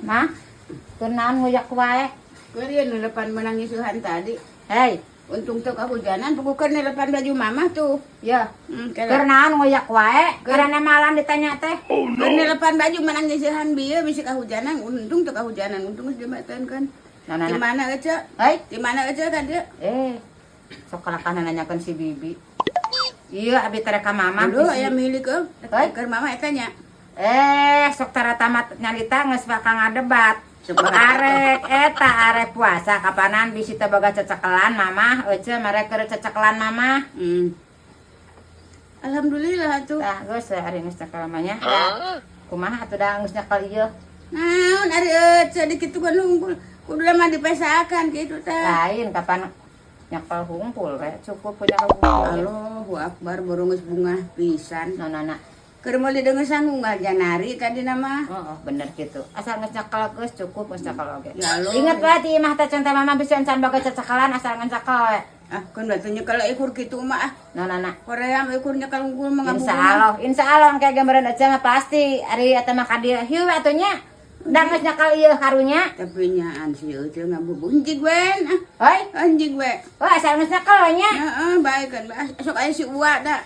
Mah. Kenaon ngoyak wae. Kalian nelepan menangis Tuhan tadi. Hei, Untung tuh kehujanan, bukan nelepan baju mama tuh. ya. Karena Kenaon ngoyak wae. Karena malam ditanya teh. nelepan baju menangis Tuhan bieu bisa kehujanan. Untung tuh kehujanan, untung jembatan kan. Nah, Di mana aja? Hei, Di mana aja tadi? sok kalakan nanyakeun si Bibi. Iya, abi teh ka mama. Aduh, aya milik ke? Hei. Keur mama tanya. Sok tara tamat nyarita geus bakal ngadebat. Sok Arek puasa kapanan bisi teh boga cecekelan mama, euceul mere keur cecekelan mama. Alhamdulillah tuh. Tah geus ari geus cekel mamanya. Kumaha atuh da geus nyekel ieu? Naon ari sedikit tuh kan hungkul. Kudu mah dipesakan gitu teh. Lain kapan nyekel hungkul we, cukup punya hungkul. Allahu Akbar borong geus bunga pisan. Nona. Keur mau didengesan unggal janari tadi nama. Oh, bener gitu. Asal geus nyekel geus cukup geus nyekel oge. Ya Allah. Ingat bae ti imah teh contoh mama bisa encan boga cecekelan asal ngecekel we. Kan batunya kalau ekor gitu mah Nona. Korea mah ekornya kalau unggul mah Insya Allah kayak gambaran aja mah pasti ari eta mah ka dieu hiu atunya. Da geus nyekel ieu karunya. Tapi nyaan sih eueuh ngabubunjig wen. Hoi, Anjing we. asal geus nyekel we nya. Heeh, baik kan. Sok aya si Uwa da